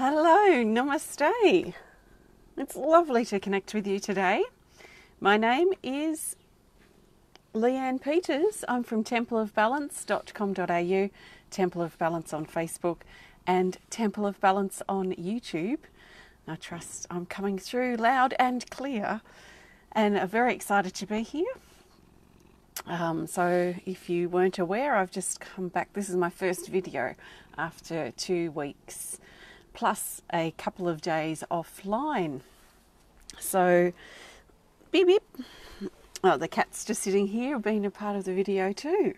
Hello, namaste. It's lovely to connect with you today. My name is Leanne Peters. I'm from templeofbalance.com.au, Temple of Balance on Facebook and Temple of Balance on YouTube. I trust I'm coming through loud and clear and I'm very excited to be here. So if you weren't aware, I've just come back. This is my first video after 2 weeks plus a couple of days offline. So beep beep. Oh, the cat's just sitting here being a part of the video too.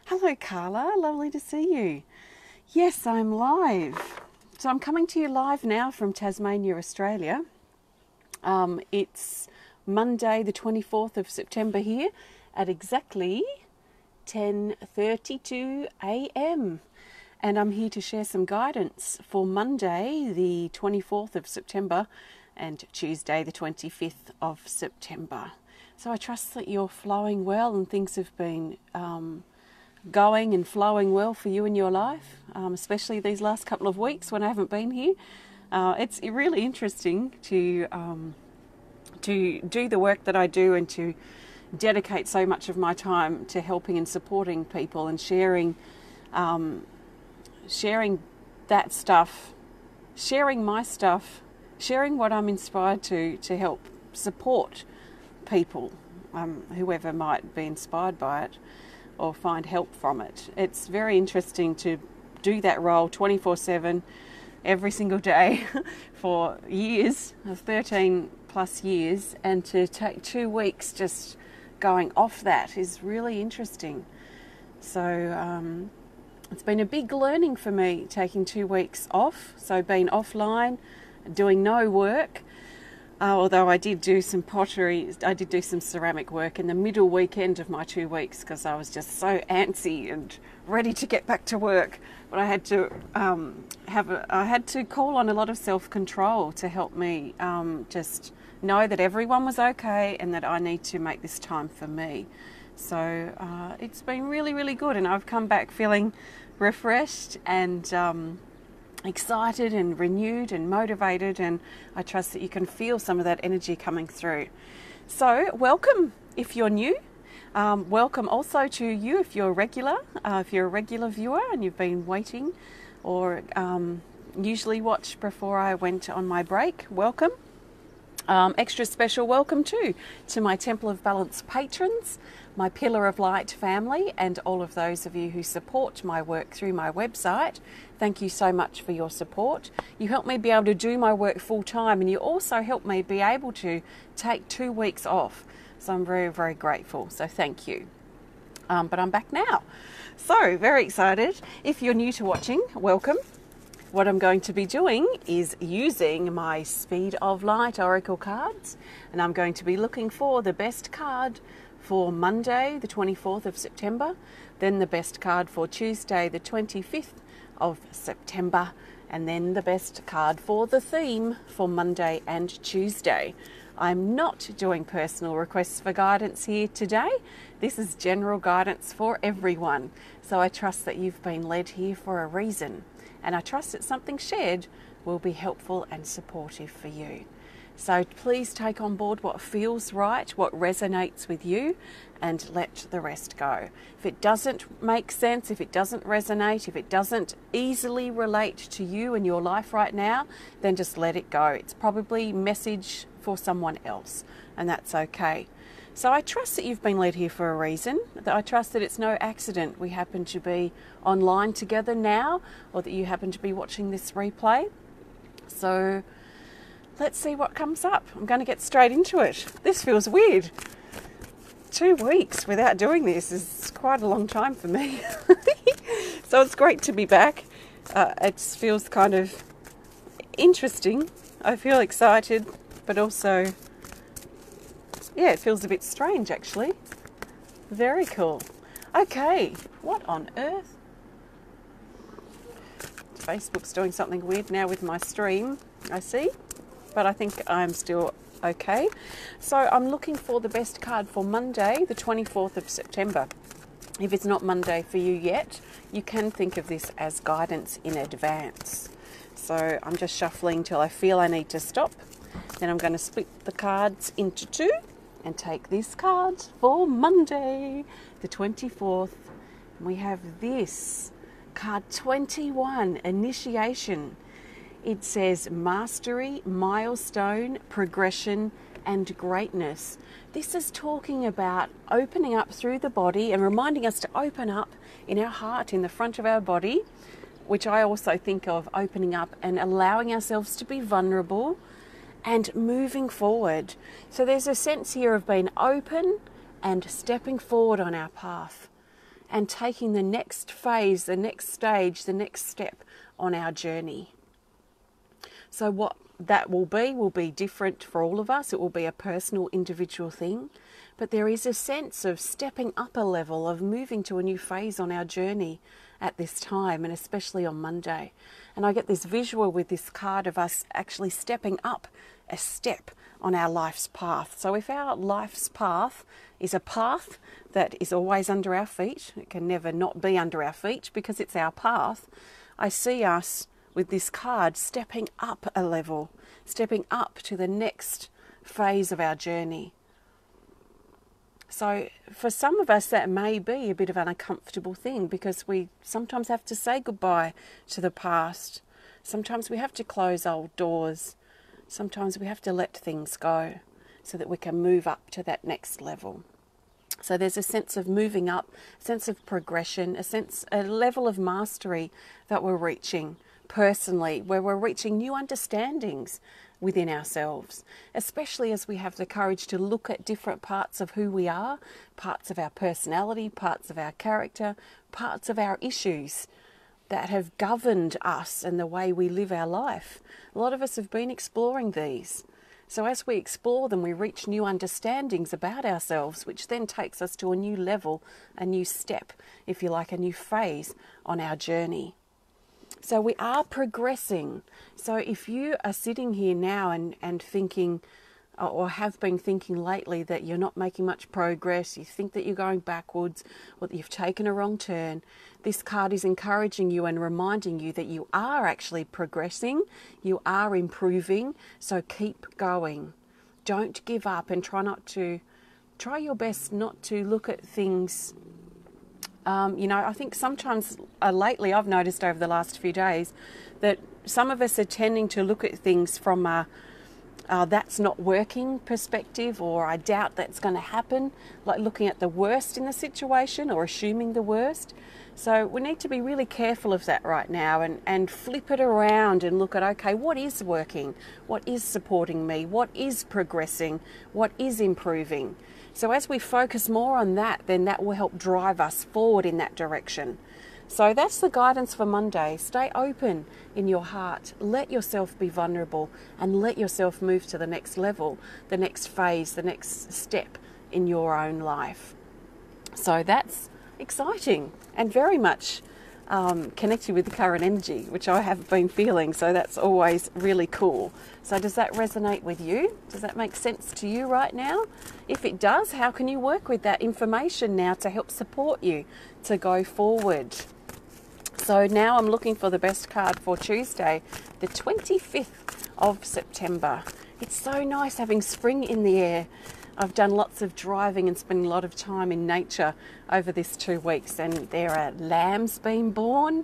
Hello Carla, lovely to see you. Yes, I'm live. So I'm coming to you live now from Tasmania, Australia. It's Monday the 24th of September here at exactly 10:32 a.m. and I'm here to share some guidance for Monday the 24th of September and Tuesday the 25th of September. So I trust that you're flowing well and things have been going and flowing well for you in your life, especially these last couple of weeks when I haven't been here. It's really interesting to do the work that I do and to dedicate so much of my time to helping and supporting people and sharing that stuff, sharing my stuff, sharing what I'm inspired to help support people, whoever might be inspired by it or find help from it. It's very interesting to do that role 24/7 every single day for years, 13 plus years, and to take 2 weeks just going off that is really interesting. So it's been a big learning for me taking 2 weeks off, so being offline, doing no work. Although I did do some pottery, I did do some ceramic work in the middle weekend of my 2 weeks because I was just so antsy and ready to get back to work. But I had to I had to call on a lot of self-control to help me just know that everyone was okay and that I need to make this time for me. So it's been really, really good, and I've come back feeling refreshed and excited and renewed and motivated, and I trust that you can feel some of that energy coming through. So welcome if you're new. Welcome also to you if you're a regular viewer and you've been waiting or usually watch before I went on my break. Welcome. Extra special welcome too to my Temple of Balance patrons, my Pillar of Light family, and all of those of you who support my work through my website. Thank you so much for your support. You help me be able to do my work full time, and you also help me be able to take 2 weeks off. So I'm very, very grateful. So thank you. But I'm back now. So very excited. If you're new to watching, welcome. What I'm going to be doing is using my Speed of Light Oracle cards, and I'm going to be looking for the best card for Monday the 24th of September, then the best card for Tuesday the 25th of September, and then the best card for the theme for Monday and Tuesday. I'm not doing personal requests for guidance here today. This is general guidance for everyone. So I trust that you've been led here for a reason, and I trust that something shared will be helpful and supportive for you. So please take on board what feels right, what resonates with you, and let the rest go. If it doesn't make sense, if it doesn't resonate, if it doesn't easily relate to you and your life right now, then just let it go. It's probably a message for someone else, and that's okay. So I trust that you've been led here for a reason. I trust that it's no accident we happen to be online together now, or that you happen to be watching this replay. So let's see what comes up. I'm going to get straight into it. This feels weird. 2 weeks without doing this is quite a long time for me. So it's great to be back. It feels kind of interesting. I feel excited, but also, yeah, it feels a bit strange actually. Very cool. Okay, what on earth? Facebook's doing something weird now with my stream, I see. But I think I'm still okay. So I'm looking for the best card for Monday, the 24th of September. If it's not Monday for you yet, you can think of this as guidance in advance. So I'm just shuffling till I feel I need to stop. Then I'm going to split the cards into two and take this card for Monday, the 24th. We have this card 21, Initiation. It says mastery, milestone, progression, and greatness. This is talking about opening up through the body and reminding us to open up in our heart, in the front of our body, which I also think of opening up and allowing ourselves to be vulnerable and moving forward. So there's a sense here of being open and stepping forward on our path and taking the next phase, the next stage, the next step on our journey. So what that will be different for all of us. It will be a personal, individual thing. But there is a sense of stepping up a level, of moving to a new phase on our journey at this time, and especially on Monday. And I get this visual with this card of us actually stepping up a step on our life's path. So if our life's path is a path that is always under our feet, it can never not be under our feet because it's our path, I see us with this card stepping up a level, stepping up to the next phase of our journey. So for some of us that may be a bit of an uncomfortable thing because we sometimes have to say goodbye to the past. Sometimes we have to close old doors. Sometimes we have to let things go so that we can move up to that next level. So there's a sense of moving up, a sense of progression, a level of mastery that we're reaching personally, where we're reaching new understandings within ourselves, especially as we have the courage to look at different parts of who we are, parts of our personality, parts of our character, parts of our issues that have governed us and the way we live our life. A lot of us have been exploring these. So as we explore them, we reach new understandings about ourselves, which then takes us to a new level, a new step, if you like, a new phase on our journey. So we are progressing. So if you are sitting here now and thinking, or have been thinking lately that you're not making much progress, you think that you're going backwards, or that you've taken a wrong turn, this card is encouraging you and reminding you that you are actually progressing, you are improving, so keep going. Don't give up and try your best not to look at things. I think sometimes lately I've noticed over the last few days that some of us are tending to look at things from a that's not working perspective, or I doubt that's going to happen, like looking at the worst in the situation or assuming the worst. So we need to be really careful of that right now and flip it around and look at, okay, what is working? What is supporting me? What is progressing? What is improving? So as we focus more on that, then that will help drive us forward in that direction. So that's the guidance for Monday. Stay open in your heart. Let yourself be vulnerable and let yourself move to the next level, the next phase, the next step in your own life. So that's exciting and very much connected with the current energy, which I have been feeling. So that's always really cool. So does that resonate with you? Does that make sense to you right now? If it does, how can you work with that information now to help support you to go forward? So now I'm looking for the best card for Tuesday, the 25th of September. It's so nice having spring in the air. I've done lots of driving and spending a lot of time in nature over this 2 weeks, and there are lambs being born.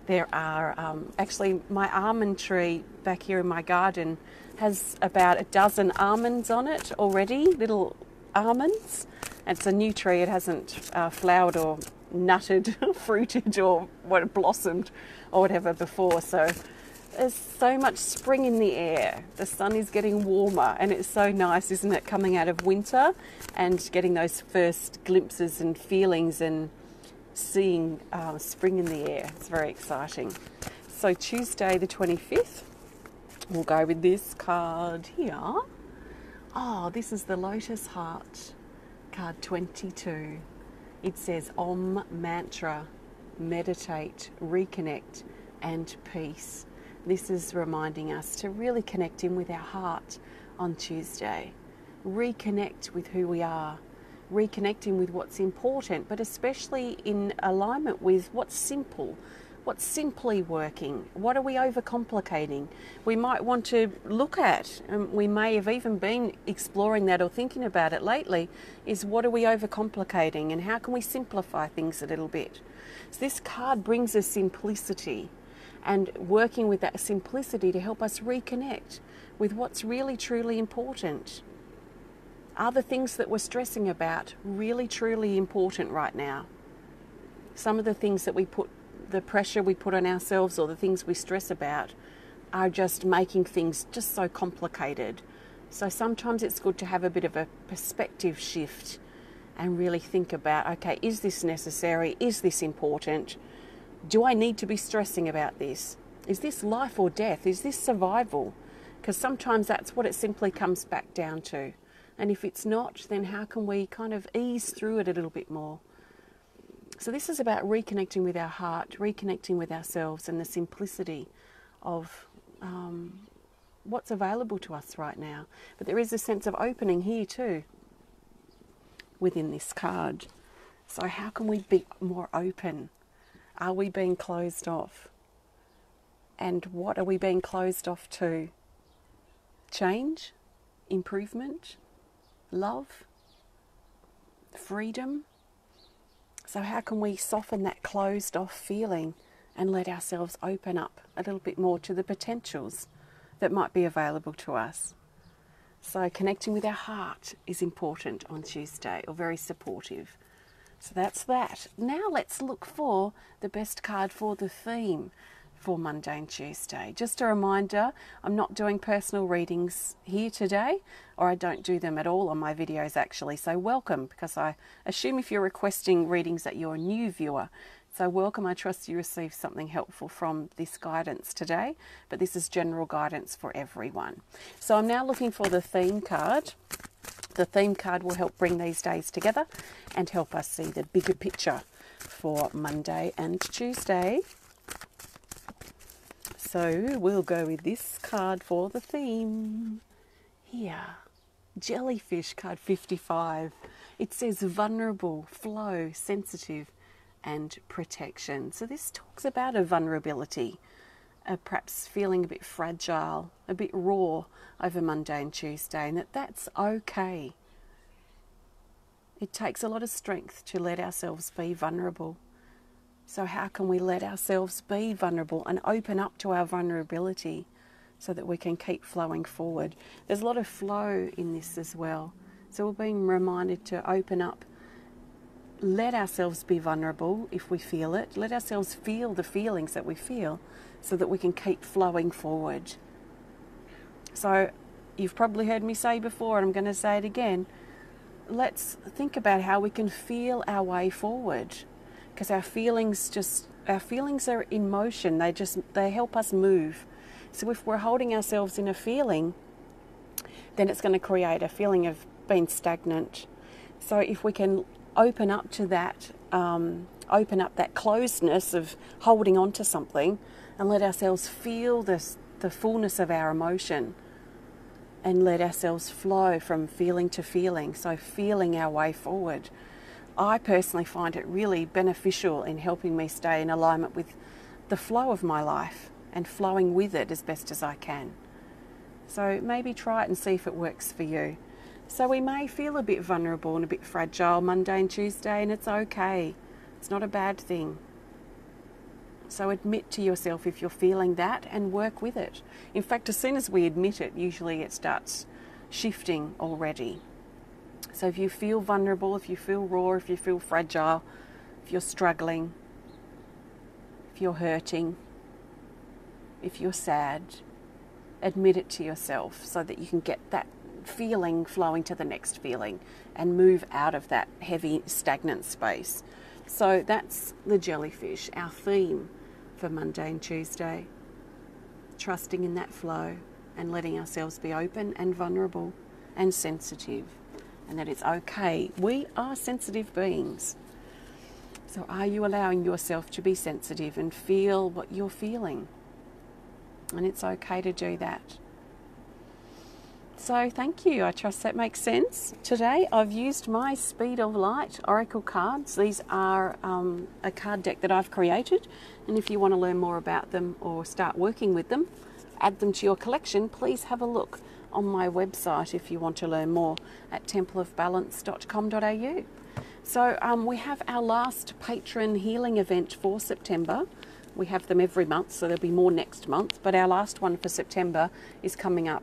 There are actually my almond tree back here in my garden has about a dozen almonds on it already, little almonds. And it's a new tree. It hasn't flowered or nutted, fruited or blossomed or whatever before. So there's so much spring in the air. The sun is getting warmer and it's so nice, isn't it, coming out of winter and getting those first glimpses and feelings and seeing spring in the air. It's very exciting. So Tuesday the 25th, we'll go with this card here. Oh, this is the Lotus Heart, card 22. It says Om Mantra, meditate, reconnect and peace. This is reminding us to really connect in with our heart on Tuesday. Reconnect with who we are. reconnecting with what's important, but especially in alignment with what's simple, what's simply working. What are we overcomplicating? We might want to look at, and we may have even been exploring that or thinking about it lately, is what are we overcomplicating and how can we simplify things a little bit? So this card brings us simplicity, and working with that simplicity to help us reconnect with what's really truly important. Are the things that we're stressing about really truly important right now? Some of the things that the pressure we put on ourselves or the things we stress about are just making things just so complicated. So sometimes it's good to have a bit of a perspective shift and really think about, okay, is this necessary? Is this important? Do I need to be stressing about this? Is this life or death? Is this survival? Because sometimes that's what it simply comes back down to. And if it's not, then how can we kind of ease through it a little bit more? So this is about reconnecting with our heart, reconnecting with ourselves, and the simplicity of what's available to us right now. But there is a sense of opening here too within this card. So how can we be more open? Are we being closed off? And what are we being closed off to? Change? Improvement? Love? Freedom? So how can we soften that closed off feeling and let ourselves open up a little bit more to the potentials that might be available to us? So connecting with our heart is important on Tuesday, or very supportive. So that's that. Now let's look for the best card for the theme for Monday and Tuesday. Just a reminder, I'm not doing personal readings here today, or I don't do them at all on my videos actually. So welcome, because I assume if you're requesting readings that you're a new viewer. So welcome, I trust you receive something helpful from this guidance today, but this is general guidance for everyone. So I'm now looking for the theme card. The theme card will help bring these days together and help us see the bigger picture for Monday and Tuesday. So we'll go with this card for the theme. Here, Jellyfish, card 55. It says vulnerable, flow, sensitive, and protection. So this talks about a vulnerability, perhaps feeling a bit fragile, a bit raw over Monday and Tuesday, and that's okay. It takes a lot of strength to let ourselves be vulnerable. So how can we let ourselves be vulnerable and open up to our vulnerability so that we can keep flowing forward? There's a lot of flow in this as well. So we're being reminded to open up, let ourselves be vulnerable if we feel it, let ourselves feel the feelings that we feel so that we can keep flowing forward. So you've probably heard me say before, and I'm going to say it again, let's think about how we can feel our way forward. Because our feelings are in motion. They help us move. So if we're holding ourselves in a feeling, then it's going to create a feeling of being stagnant. So if we can open up to that, open up that closedness of holding on to something, and let ourselves feel the fullness of our emotion, and let ourselves flow from feeling to feeling. So feeling our way forward. I personally find it really beneficial in helping me stay in alignment with the flow of my life and flowing with it as best as I can. So maybe try it and see if it works for you. So we may feel a bit vulnerable and a bit fragile Monday and Tuesday, and it's okay. It's not a bad thing. So admit to yourself if you're feeling that and work with it. In fact, as soon as we admit it, usually it starts shifting already. So if you feel vulnerable, if you feel raw, if you feel fragile, if you're struggling, if you're hurting, if you're sad, admit it to yourself so that you can get that feeling flowing to the next feeling and move out of that heavy, stagnant space. So that's the jellyfish, our theme for Monday and Tuesday. Trusting in that flow and letting ourselves be open and vulnerable and sensitive. And that it's okay. We are sensitive beings. So are you allowing yourself to be sensitive and feel what you're feeling? And it's okay to do that. So thank you. I trust that makes sense. Today I've used my Speed of Light Oracle cards. These are a card deck that I've created, and if you want to learn more about them or start working with them, add them to your collection, please have a look on my website if you want to learn more at templeofbalance.com.au. So we have our last patron healing event for September. We have them every month, so there'll be more next month, but our last one for September is coming up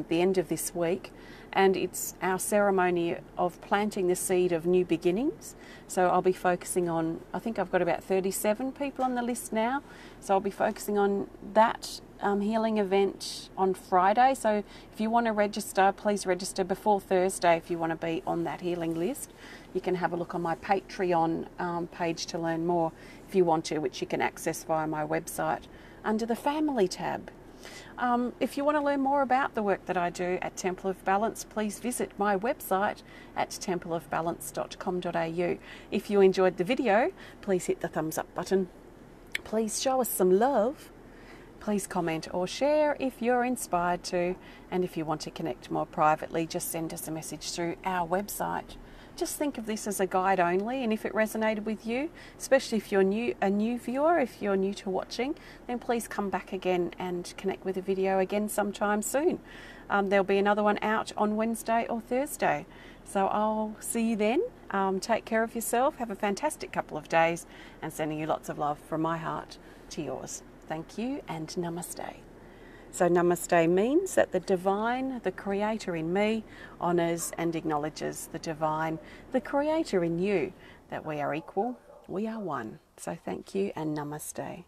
the end of this week, and it's our ceremony of planting the seed of new beginnings. So I'll be focusing on, I think I've got about 37 people on the list now, so I'll be focusing on that healing event on Friday. So if you want to register, please register before Thursday if you want to be on that healing list. You can have a look on my Patreon page to learn more if you want to, which you can access via my website under the Family tab. If you want to learn more about the work that I do at Temple of Balance, please visit my website at templeofbalance.com.au. If you enjoyed the video, please hit the thumbs up button. Please show us some love. Please comment or share if you're inspired to, and if you want to connect more privately, just send us a message through our website. Just think of this as a guide only, and if it resonated with you, especially if you're a new viewer, if you're new to watching, then please come back again and connect with a video again sometime soon. There'll be another one out on Wednesday or Thursday. So I'll see you then. Take care of yourself, have a fantastic couple of days, and sending you lots of love from my heart to yours. Thank you and namaste. So namaste means that the divine, the creator in me, honours and acknowledges the divine, the creator in you, that we are equal, we are one. So thank you and namaste.